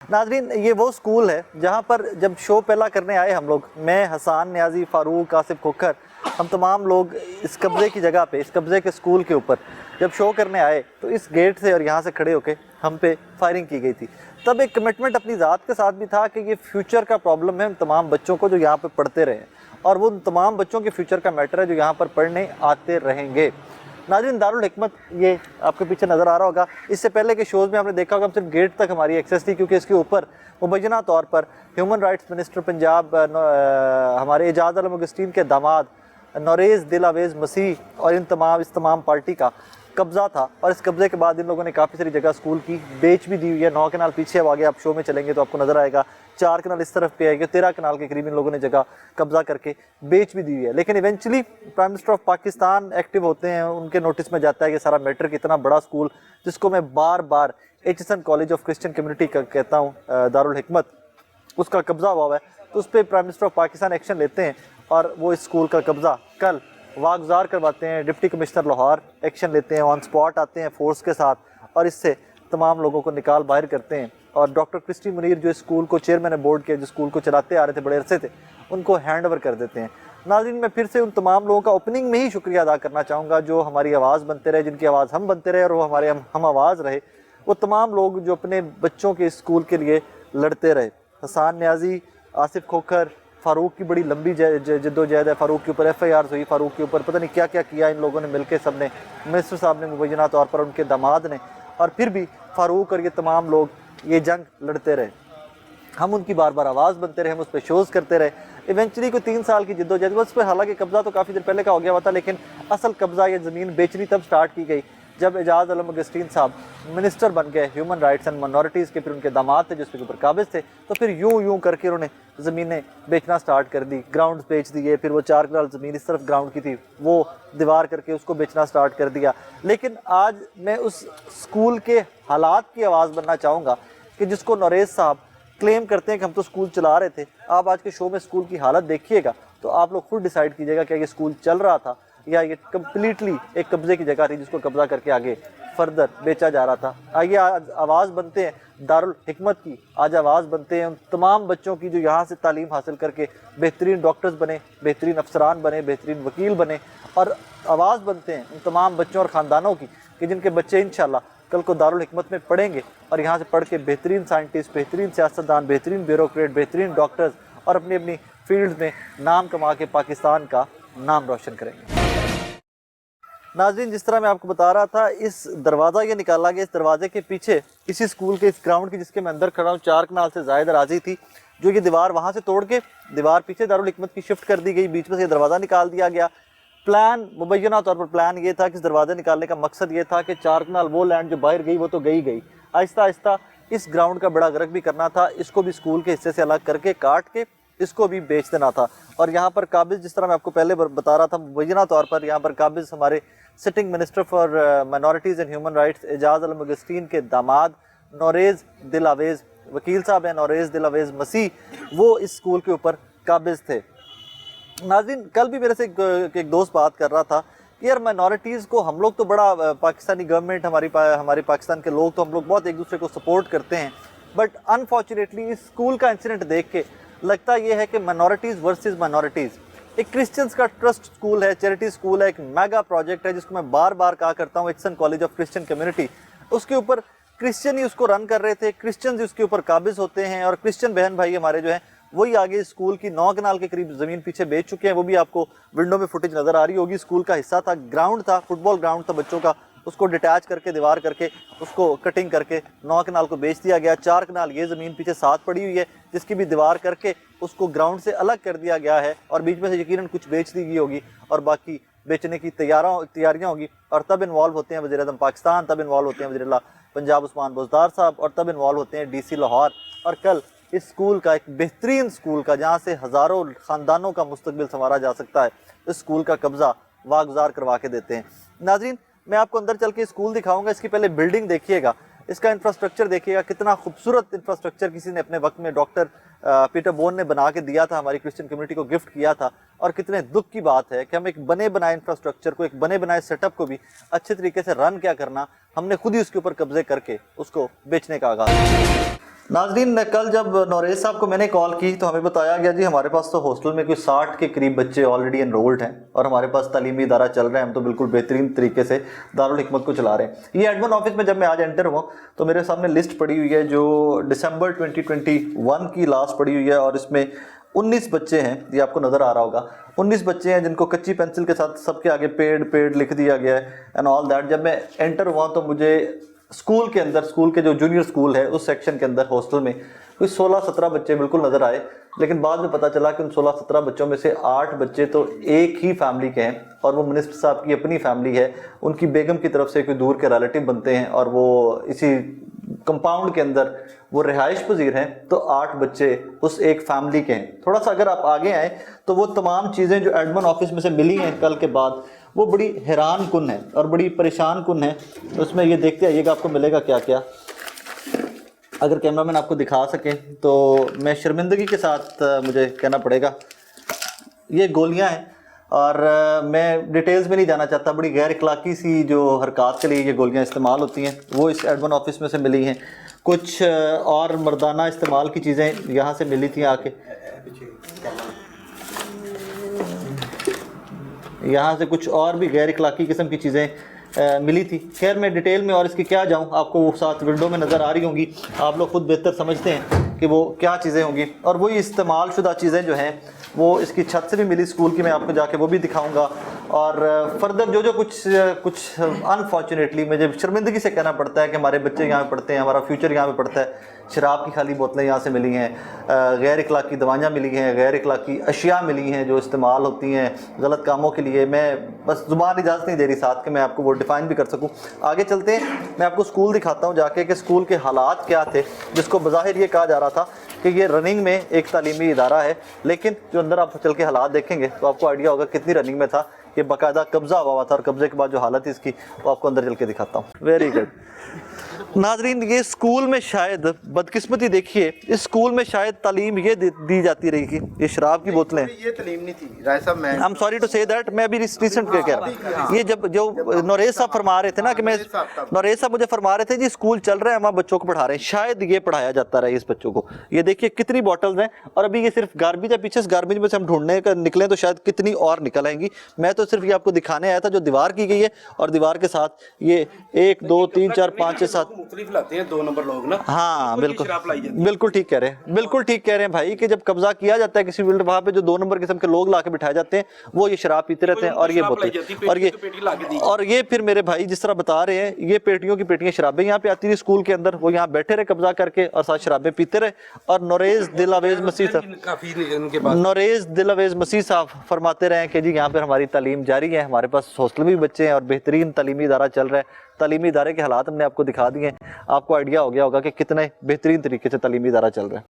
नाजरीन, ये वो स्कूल है जहाँ पर जब शो पहला करने आए हम लोग, मैं, हसान न्याजी, फ़ारूक, आसिफ खोखर, हम तमाम लोग इस कब्ज़े की जगह पे, इस कब्ज़े के स्कूल के ऊपर जब शो करने आए तो इस गेट से और यहाँ से खड़े होके हम पे फायरिंग की गई थी। तब एक कमिटमेंट अपनी ज़ात के साथ भी था कि ये फ्यूचर का प्रॉब्लम है उन तमाम बच्चों को जो यहाँ पर पढ़ते रहे, और वो उन तमाम बच्चों के फ्यूचर का मैटर है जो यहाँ पर पढ़ने आते रहेंगे। नाज़रीन, दारुल हिकमत ये आपके पीछे नज़र आ रहा होगा। इससे पहले के शोज़ में आपने देखा होगा सिर्फ गेट तक हमारी एक्सेस थी, क्योंकि इसके ऊपर मुबैना तौर पर ह्यूमन राइट्स मिनिस्टर पंजाब हमारे एजाज आलम अगस्तीन के दामाद नौरेज़ दिलावेज़ मसीह और इस तमाम पार्टी का कब्ज़ा था। और इस कब्ज़े के बाद इन लोगों ने काफ़ी सारी जगह स्कूल की बेच भी दी हुई है। 9 कनाल पीछे, अब आगे आप शो में चलेंगे तो आपको नज़र आएगा 4 कनाल इस तरफ पे आएगा, 13 कनाल के करीब इन लोगों ने जगह कब्ज़ा करके बेच भी दी हुई है। लेकिन eventually prime minister of Pakistan active होते हैं, उनके नोटिस में जाता है कि सारा मैटर, कितना बड़ा स्कूल जिसको मैं बार बार HSN college of Christian community का कहता हूँ, दारुल हिकमत, उसका कब्ज़ा हुआ है, तो उस पर prime minister of Pakistan action लेते हैं और वो इस स्कूल का कब्ज़ा कल वागुज़ार करवाते हैं। डिप्टी कमिश्नर लाहौर एक्शन लेते हैं, ऑन स्पॉट आते हैं फोर्स के साथ और इससे तमाम लोगों को निकाल बाहर करते हैं। और डॉक्टर क्रिस्टी मुनीर जो इस स्कूल को चेयरमैन बोर्ड के, जो स्कूल को चलाते आ रहे थे बड़े अरसे से, उनको हैंड ओवर कर देते हैं। नाज़रीन, मैं फिर से उन तमाम लोगों का ओपनिंग में ही शुक्रिया अदा करना चाहूँगा जो हमारी आवाज़ बनते रहे, जिनकी आवाज़ हम बनते रहे और वो हमारे हम आवाज़ रहे। वो तमाम लोग जो अपने बच्चों के स्कूल के लिए लड़ते रहे। हसान न्याजी, आसिफ खोखर, फ़ारूक की बड़ी लंबी जद्दोजहद है। फ़ारूक के ऊपर FIR हुई, फ़ारूक के ऊपर पता नहीं क्या क्या किया इन लोगों ने मिलकर, सब ने, मिनिस्टर साहब ने मुबैना तौर पर, उनके दामाद ने, और फिर भी फ़ारूक और ये तमाम लोग ये जंग लड़ते रहे। हम उनकी बार बार आवाज़ बनते रहे, हम उस पर शोज़ करते रहे। इवेंचुअली कोई 3 साल की जद्दोजहद, उस पर हालांकि कब्ज़ा तो काफ़ी देर पहले का हो गया हुआ था, लेकिन असल कब्ज़ा या ज़मीन बेचनी तब स्टार्ट की गई जब एजाज आलम अगस्तीन साहब मिनिस्टर बन गए ह्यूमन राइट्स एंड माइनॉरिटीज़ के। फिर उनके दामाद थे जिसके ऊपर काबिज थे, तो फिर यूं करके उन्होंने ज़मीनें बेचना स्टार्ट कर दी, ग्राउंड बेच दिए। फिर वो 4 कनाल ज़मीन इस तरफ ग्राउंड की थी, वो दीवार करके उसको बेचना स्टार्ट कर दिया। लेकिन आज मैं उस स्कूल के हालात की आवाज़ बनना चाहूँगा कि जिसको नौरेज़ साहब क्लेम करते हैं कि हम तो स्कूल चला रहे थे। आप आज के शो में स्कूल की हालत देखिएगा तो आप लोग खुद डिसाइड कीजिएगा क्या ये स्कूल चल रहा था या ये कम्प्लीटली एक कब्ज़े की जगह थी जिसको कब्ज़ा करके आगे फर्दर बेचा जा रहा था। आइए आज आवाज़ बनते हैं दारुल हिकमत की, आज आवाज़ बनते हैं उन तमाम बच्चों की जो यहाँ से तालीम हासिल करके बेहतरीन डॉक्टर्स बने, बेहतरीन अफसरान बने, बेहतरीन वकील बने, और आवाज़ बनते हैं उन तमाम बच्चों और ख़ानदानों की कि जिनके बच्चे इंशाल्लाह कल को दारुल हिकमत में पढ़ेंगे और यहाँ से पढ़ के बेहतरीन साइंटिस्ट, बेहतरीन सियासतदान, बेहतरीन ब्यूरोक्रेट, बेहतरीन डॉक्टर्स और अपनी अपनी फील्ड में नाम कमा के पाकिस्तान का नाम रोशन करेंगे। नाज़रीन, जिस तरह मैं आपको बता रहा था, इस दरवाज़ा ये निकाला गया, इस दरवाजे के पीछे इसी स्कूल के इस ग्राउंड की जिसके मैं अंदर खड़ा हूँ 4 कनाल से ज़ायद अराज़ी थी, जो ये दीवार वहाँ से तोड़ के दीवार पीछे दारुल हिकमत की शिफ्ट कर दी गई, बीच में से दरवाज़ा निकाल दिया गया। प्लान मुबैना तौर पर प्लान ये था कि इस दरवाज़े निकालने का मकसद ये था कि 4 कनाल वो लैंड जो बाहर गई वो तो गई, आहिस्ता आहिस्ता इस ग्राउंड का बड़ा गर्क भी करना था, इसको भी स्कूल के हिस्से से अलग करके काट के इसको भी बेच देना था। और यहाँ पर काबिज, जिस तरह मैं आपको पहले बता रहा था, मुबैना तौर पर यहाँ पर काबिज हमारे sitting minister for minorities and human rights Ejaz Alam Augustine के दामाद नौरेज़ दिलावेज़ वकील साहब हैं, नौरेज़ दिलावेज़ मसीह, वो इस स्कूल के ऊपर काबिज थे। नाज़रीन, कल भी मेरे से एक दोस्त बात कर रहा था कि यार माइनॉरिटीज़ को हम लोग तो बड़ा, पाकिस्तानी गवर्नमेंट, हमारे पाकिस्तान के लोग तो हम लोग बहुत एक दूसरे को सपोर्ट करते हैं, बट अनफॉर्चुनेटली इस स्कूल का इंसिडेंट देख के लगता ये है कि माइनॉरिटीज़ वर्सेस माइनॉरिटीज़। एक क्रिश्चियंस का ट्रस्ट स्कूल है, चैरिटी स्कूल है, एक मेगा प्रोजेक्ट है जिसको मैं बार बार कहा करता हूँ, HSN college of Christian community. उसके ऊपर क्रिश्चियन ही उसको रन कर रहे थे, क्रिश्चियंस ही उसके ऊपर काबिज होते हैं, और क्रिश्चियन बहन भाई हमारे जो हैं वही आगे स्कूल की 9 कनाल के करीब ज़मीन पीछे बेच चुके हैं। वो भी आपको विंडो में फुटेज नज़र आ रही होगी। स्कूल का हिस्सा था, ग्राउंड था, फुटबॉल ग्राउंड था बच्चों का, उसको डिटैच करके दीवार करके उसको कटिंग करके 9 कनाल को बेच दिया गया। 4 कनाल ये ज़मीन पीछे साथ पड़ी हुई है जिसकी भी दीवार करके उसको ग्राउंड से अलग कर दिया गया है, और बीच में से यकीनन कुछ बेच दी गई होगी और बाकी बेचने की तैयारियाँ होगी। और तब इन्वॉल्व होते हैं वज़ीर-ए-आज़म पाकिस्तान, तब इन्वॉल्व होते हैं वज़ीर-ए-आला पंजाब उस्मान बुज़दार साहब, और तब इन्वॉल्व होते हैं DC लाहौर। और कल इस स्कूल का, एक बेहतरीन स्कूल का जहाँ से हज़ारों ख़ानदानों का मुस्तकबिल संवारा जा सकता है, इस स्कूल का कब्ज़ा वागुज़ार करवा के देते हैं। नाज़रीन, मैं आपको अंदर चल के स्कूल दिखाऊंगा। इसकी पहले बिल्डिंग देखिएगा, इसका इंफ्रास्ट्रक्चर देखिएगा, कितना खूबसूरत इंफ्रास्ट्रक्चर किसी ने अपने वक्त में डॉक्टर पीटर बोन ने बना के दिया था, हमारी क्रिश्चियन कम्युनिटी को गिफ्ट किया था। और कितने दुख की बात है कि हम एक बने बनाए इंफ्रास्ट्रक्चर को, एक बने बनाए सेटअप को भी अच्छे तरीके से रन क्या करना, हमने खुद ही उसके ऊपर कब्जे करके उसको बेचने का आगाज़ किया। नाजरीन, कल जब नौरेज साहब को मैंने कॉल की तो हमें बताया गया जी हमारे पास तो हॉस्टल में कोई 60 के करीब बच्चे ऑलरेडी एनरोल्ड हैं और हमारे पास तालीमी इदारा चल रहा है, हम तो बिल्कुल बेहतरीन तरीके से दारुल हिकमत को चला रहे हैं। ये एडमिन ऑफिस में जब मैं आज एंटर हुआ तो मेरे सामने लिस्ट पड़ी हुई है जो दिसंबर 2021 की लास्ट पड़ी हुई है और इसमें 19 बच्चे हैं, ये आपको नज़र आ रहा होगा। 19 बच्चे हैं जिनको कच्ची पेंसिल के साथ सबके आगे पेड लिख दिया गया है एंड ऑल दैट। जब मैं एंटर हुआ तो मुझे स्कूल के अंदर, स्कूल के जो जूनियर स्कूल है उस सेक्शन के अंदर हॉस्टल में कोई 16-17 बच्चे बिल्कुल नज़र आए, लेकिन बाद में पता चला कि उन 16-17 बच्चों में से 8 बच्चे तो एक ही फैमिली के हैं और वो मिनिस्टर साहब की अपनी फैमिली है, उनकी बेगम की तरफ से कोई दूर के रिलेटिव बनते हैं और वो इसी कंपाउंड के अंदर वो रिहाइश पजीर हैं। तो 8 बच्चे उस एक फैमिली के हैं। थोड़ा सा अगर आप आगे आए तो वो तमाम चीज़ें जो एडमिन ऑफिस में से मिली हैं कल के बाद, वो बड़ी हैरान कुन है और बड़ी परेशान कुन है। तो उसमें ये देखते आइएगा आपको मिलेगा क्या क्या। अगर कैमरामैन आपको दिखा सकें तो मैं शर्मिंदगी के साथ मुझे कहना पड़ेगा, ये गोलियां हैं और मैं डिटेल्स में नहीं जाना चाहता। बड़ी गैर इखलाकी सी जो हरकत के लिए ये गोलियां इस्तेमाल होती हैं वो इस एडमिन ऑफिस में से मिली हैं। कुछ और मर्दाना इस्तेमाल की चीज़ें यहाँ से मिली थी आके, यहाँ से कुछ और भी गैर इखलाकी किस्म की चीज़ें मिली थी। खैर मैं डिटेल में और इसकी क्या जाऊँ, आपको वो साथ विंडो में नज़र आ रही होंगी, आप लोग खुद बेहतर समझते हैं कि वो क्या चीज़ें होंगी। और वही इस्तेमाल शुदा चीज़ें जो हैं वो इसकी छत से भी मिली स्कूल की, मैं आपको जाके वो भी दिखाऊंगा। और फर्दर जो कुछ अनफॉर्चुनेटली मुझे शर्मिंदगी से कहना पड़ता है कि हमारे बच्चे यहाँ पे पढ़ते हैं, हमारा फ्यूचर यहाँ पे पढ़ता है। शराब की खाली बोतलें यहाँ से मिली हैं, गैर इखलाकी दवाइयाँ मिली हैं, गैर इखलाकी अशिया मिली हैं जो इस्तेमाल होती हैं गलत कामों के लिए। मैं बस ज़ुबान इजाज़त नहीं दे रही साथ कि मैं आपको वो डिफ़ाइन भी कर सकूँ। आगे चलते हैं, मैं आपको स्कूल दिखाता हूँ जाके कि स्कूल के हालात क्या थे, जिसको बज़ाहिर ये कहा जा रहा था कि ये रनिंग में एक तालीमी इदारा है, लेकिन जो अंदर आप चल के हालात देखेंगे तो आपको आइडिया होगा कितनी रनिंग में था। ये बाकायदा कब्ज़ा हुआ था और कब्ज़े के बाद जो हालत है इसकी वो आपको अंदर चल के दिखाता हूँ। वेरी गुड नाजरीन, ये स्कूल में शायद बदकिस्मती देखिए, इस स्कूल में शायद तालीम ये दी जाती रही कि ये शराब की बोतलें, ये तालीम नहीं थी राय साहब। मैं I am sorry to say that, मैं अभी रिसेंट कह रहा हूँ। ये जब जो नौरेज साहब फरमा रहे थे ना कि मैं, नौरेज साहब मुझे फरमा रहे थे जी स्कूल चल रहा है, हम बच्चों को पढ़ा रहे हैं, शायद ये पढ़ाया जाता रहा इस बच्चों को। ये देखिए कितनी बॉटल्स हैं और अभी ये सिर्फ गार्बेज है, पीछे गार्बेज में से हम ढूंढने का निकले तो शायद कितनी और निकल आएंगी। मैं तो सिर्फ ये आपको दिखाने आया था जो दीवार की गई है और दीवार के साथ ये 1 2 3 4 5 6 7 मुख्तलिफ लाते हैं 2 नंबर लोग ना। हाँ बिल्कुल ठीक कह रहे हैं, बिल्कुल ठीक कह रहे हैं भाई कि जब कब्जा किया जाता है किसी फील्ड, वहाँ पे जो 2 नंबर किस्म के लोग लाके बिठाए जाते हैं वो ये शराब पीते रहते हैं और ये बोतल और ये फिर मेरे भाई जिस तरह बता रहे हैं ये पेटियों की पेटियां शराबें यहाँ पे आती थी स्कूल के अंदर, वो यहाँ बैठे रहे कब्जा करके और साथ शराबें पीते रहे। और नौरेज दिलावेज मसीह साहब फरमाते रहे कि जी यहाँ पर हमारी तालीम जारी है, हमारे पास हॉस्टल भी बच्चे हैं और बेहतरीन तालीमी इदारा चल रहा है। तालीमी इदारे के हालात हमने आपको दिखा दिए, आपको आइडिया हो गया होगा कि कितने बेहतरीन तरीके से तालीमी इदारा चल रहा है।